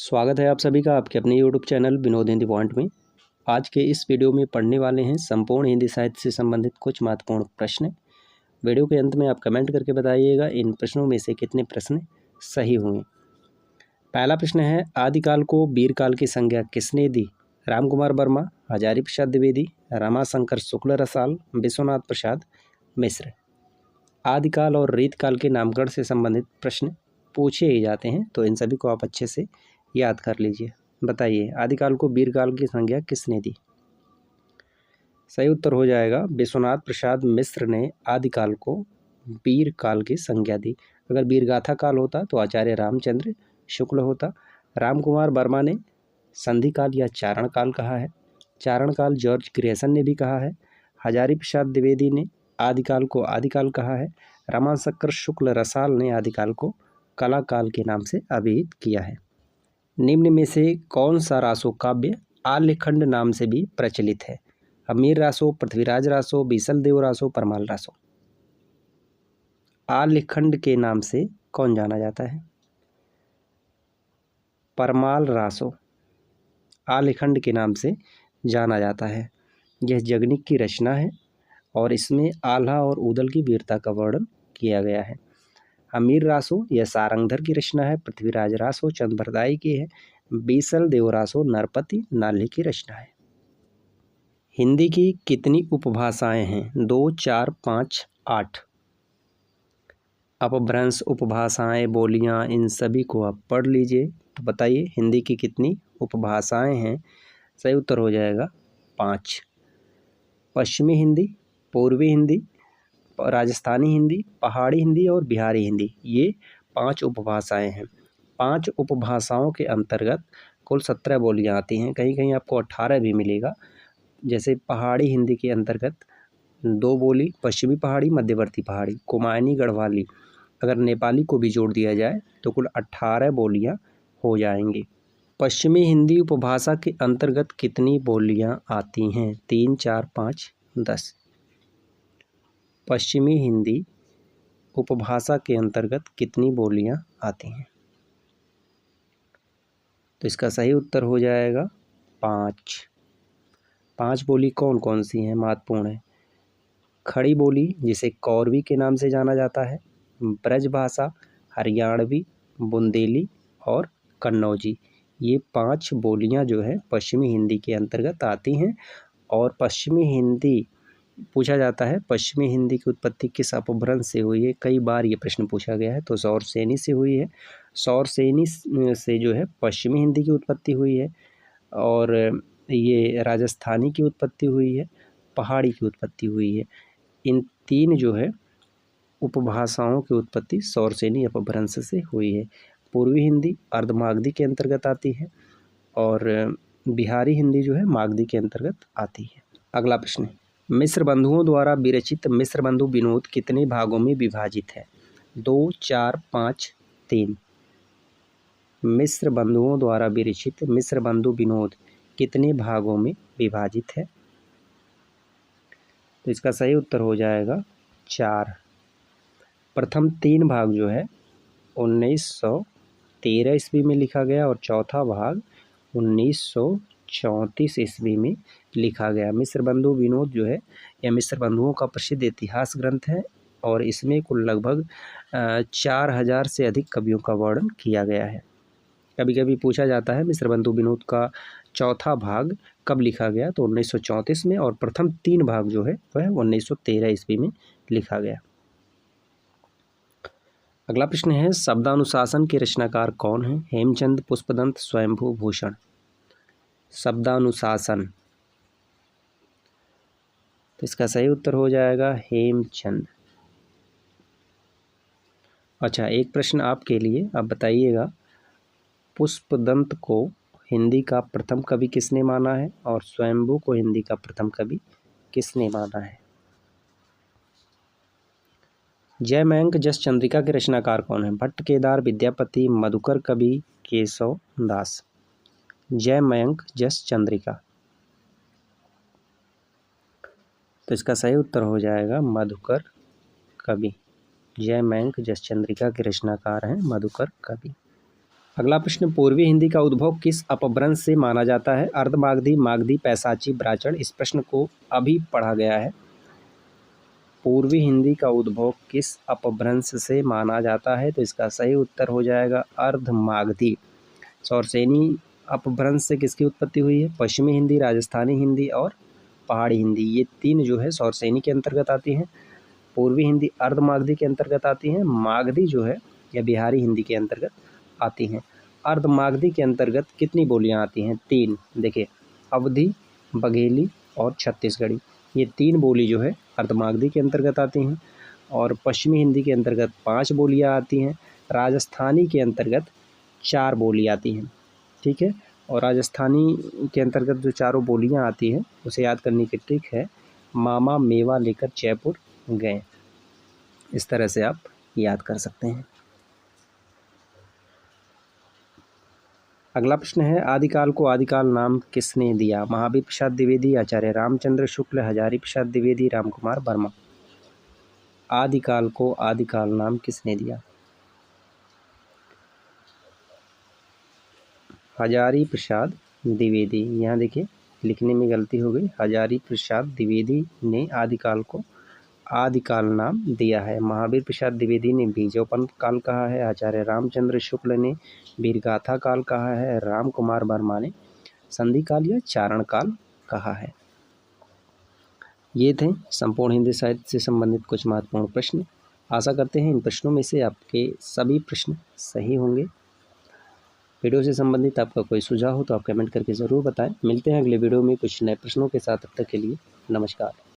स्वागत है आप सभी का आपके अपने YouTube channel Vinod Hindi point में। आज के इस वीडियो में पढ़ने वाले हैं संपूर्ण हिंदी साहित्य से संबंधित कुछ महत्वपूर्ण प्रश्न। वीडियो के अंत में आप कमेंट करके बताइएगा इन प्रश्नों में से कितने प्रश्न सही हुए। पहला प्रश्न है, आदिकाल को वीरकाल की संज्ञा किसने दी? राम कुमार वर्मा, हजारी प्रसाद द्विवेदी, रमाशंकर शुक्ल रसाल, विश्वनाथ प्रसाद मिश्र। आदिकाल और रीतकाल के नामकरण से संबंधित प्रश्न पूछे ही जाते हैं, तो इन सभी को आप अच्छे से याद कर लीजिए। बताइए, आदिकाल को वीरकाल की संज्ञा किसने दी? सही उत्तर हो जाएगा विश्वनाथ प्रसाद मिश्र ने आदिकाल को वीरकाल की संज्ञा दी। अगर वीरगाथा काल होता तो आचार्य रामचंद्र शुक्ल होता। राम कुमार वर्मा ने संधि काल या चारण काल कहा है। चारण काल जॉर्ज ग्रेसन ने भी कहा है। हजारी प्रसाद द्विवेदी ने आदिकाल को आदिकाल कहा है। रमाशंकर शुक्ल रसाल ने आदिकाल को कला काल के नाम से अभिहित किया है। निम्न में से कौन सा रासो काव्य आल्यखंड नाम से भी प्रचलित है? हमीर रासो, पृथ्वीराज रासो, बीसल देव रासो, परमाल रासो। आल्यखंड के नाम से कौन जाना जाता है? परमाल रासो आल्यखंड के नाम से जाना जाता है। यह जगनिक की रचना है और इसमें आल्हा और ऊदल की वीरता का वर्णन किया गया है। हमीर रासो यह सारंगधर की रचना है। पृथ्वीराज रासो चंद्रप्रदायी की है। बीसल देव रासो नरपति नाल्हे की रचना है। हिंदी की कितनी उपभाषाएं हैं? 2, 4, 5, 8। अपभ्रंश, उपभाषाएं, बोलियां, इन सभी को आप पढ़ लीजिए। तो बताइए हिंदी की कितनी उपभाषाएं हैं? सही उत्तर हो जाएगा 5। पश्चिमी हिंदी, पूर्वी हिंदी, राजस्थानी हिंदी, पहाड़ी हिंदी और बिहारी हिंदी, ये 5 उपभाषाएं हैं। 5 उपभाषाओं के अंतर्गत कुल 17 बोलियां आती हैं। कहीं कहीं आपको 18 भी मिलेगा। जैसे पहाड़ी हिंदी के अंतर्गत 2 बोली, पश्चिमी पहाड़ी, मध्यवर्ती पहाड़ी, कुमाऊनी, गढ़वाली, अगर नेपाली को भी जोड़ दिया जाए तो कुल 18 बोलियां हो जाएंगी। पश्चिमी हिंदी उपभाषा के अंतर्गत कितनी बोलियां आती हैं? 3, 4, 5, 10। पश्चिमी हिंदी उपभाषा के अंतर्गत कितनी बोलियां आती हैं? तो इसका सही उत्तर हो जाएगा 5। 5 बोली कौन कौन सी हैं? महत्वपूर्ण है। खड़ी बोली जिसे कौरवी के नाम से जाना जाता है, ब्रजभाषा, हरियाणवी, बुंदेली और कन्नौजी, ये 5 बोलियां जो है पश्चिमी हिंदी के अंतर्गत आती हैं। और पश्चिमी हिंदी पूछा जाता है, पश्चिमी हिंदी की उत्पत्ति किस अपभ्रंश से हुई है? कई बार ये प्रश्न पूछा गया है। तो सौरसेनी से हुई है। सौरसेनी से जो है पश्चिमी हिंदी की उत्पत्ति हुई है। और ये राजस्थानी की उत्पत्ति हुई है, पहाड़ी की उत्पत्ति हुई है। इन 3 जो है उपभाषाओं की उत्पत्ति सौरसेनी अपभ्रंश से हुई है। पूर्वी हिंदी अर्धमागधी के अंतर्गत आती है और बिहारी हिंदी जो है मागधी के अंतर्गत आती है। अगला प्रश्न, मिश्र बंधुओं द्वारा विरचित मिश्र बंधु विनोद कितने भागों में विभाजित है? 2, 4, 5, 3। मिश्र बंधुओं द्वारा विरचित मिश्र बंधु विनोद कितने भागों में विभाजित है? तो इसका सही उत्तर हो जाएगा 4। प्रथम 3 भाग जो है 1913 ईस्वी में लिखा गया और चौथा भाग 1934 ईस्वी में लिखा गया। मिश्र बंधु विनोद जो है यह मिश्र बंधुओं का प्रसिद्ध इतिहास ग्रंथ है और इसमें कुल लगभग 4000 से अधिक कवियों का वर्णन किया गया है। कभी कभी पूछा जाता है मिश्र बंधु विनोद का चौथा भाग कब लिखा गया? तो 1934 में, और प्रथम 3 भाग जो है वह 1913 ईस्वी में लिखा गया। अगला प्रश्न है, शब्दानुशासन के रचनाकार कौन है? हेमचंद, पुष्पदंत, स्वयंभू, भूषण। शब्दानुशासन, तो इसका सही उत्तर हो जाएगा हेमचंद। अच्छा, एक प्रश्न आपके लिए, आप बताइएगा पुष्पदंत को हिंदी का प्रथम कवि किसने माना है और स्वयंभू को हिंदी का प्रथम कवि किसने माना है? जय मयंक जस चंद्रिका के रचनाकार कौन है? भट्ट, केदार, विद्यापति, मधुकर, कवि, केशव दास। जय मयंक जस चंद्रिका, तो इसका सही उत्तर हो जाएगा मधुकर कवि। जय मयंक जस चंद्रिका के रचनाकार हैं मधुकर कवि। अगला प्रश्न, पूर्वी हिंदी का उद्भव किस अपभ्रंश से माना जाता है? अर्धमागधी, मागधी, पैशाची, ब्राह्मण। इस प्रश्न को अभी पढ़ा गया है। पूर्वी हिंदी का उद्भव किस अपभ्रंश से माना जाता है? तो इसका सही उत्तर हो जाएगा अर्धमागधी। सौरसेनी अपभ्रंश से किसकी उत्पत्ति हुई है? पश्चिमी हिंदी, राजस्थानी हिंदी और पहाड़ी हिंदी, ये तीन जो है सौरसेनी के अंतर्गत आती हैं। पूर्वी हिंदी अर्धमागधी के अंतर्गत आती हैं। मागधी जो है या बिहारी हिंदी के अंतर्गत आती हैं। अर्धमागधी के अंतर्गत कितनी बोलियां आती हैं? 3। देखिए, अवधी, बघेली और छत्तीसगढ़ी, ये 3 बोली जो है अर्धमागधी के अंतर्गत आती हैं। और पश्चिमी हिंदी के अंतर्गत 5 बोलियां आती हैं। राजस्थानी के अंतर्गत 4 बोली आती हैं। ठीक है, और राजस्थानी के अंतर्गत जो चारों बोलियां आती हैं उसे याद करने की ट्रिक है, मामा मेवा लेकर जयपुर गए। इस तरह से आप याद कर सकते हैं। अगला प्रश्न है, आदिकाल को आदिकाल नाम किसने दिया? महावीर प्रसाद द्विवेदी, आचार्य रामचंद्र शुक्ल, हजारी प्रसाद द्विवेदी, रामकुमार वर्मा। आदिकाल को आदिकाल नाम किसने दिया? हजारी प्रसाद द्विवेदी। यहाँ देखिए लिखने में गलती हो गई, हजारी प्रसाद द्विवेदी ने आदिकाल को आदिकाल नाम दिया है। महावीर प्रसाद द्विवेदी ने बीजोपन काल कहा है। आचार्य रामचंद्र शुक्ल ने वीरगाथा काल कहा है। रामकुमार वर्मा ने संधि काल या चारण काल कहा है। ये थे संपूर्ण हिंदी साहित्य से संबंधित कुछ महत्वपूर्ण प्रश्न। आशा करते हैं इन प्रश्नों में से आपके सभी प्रश्न सही होंगे। वीडियो से संबंधित आपका कोई सुझाव हो तो आप कमेंट करके ज़रूर बताएं। मिलते हैं अगले वीडियो में कुछ नए प्रश्नों के साथ। तब तक के लिए नमस्कार।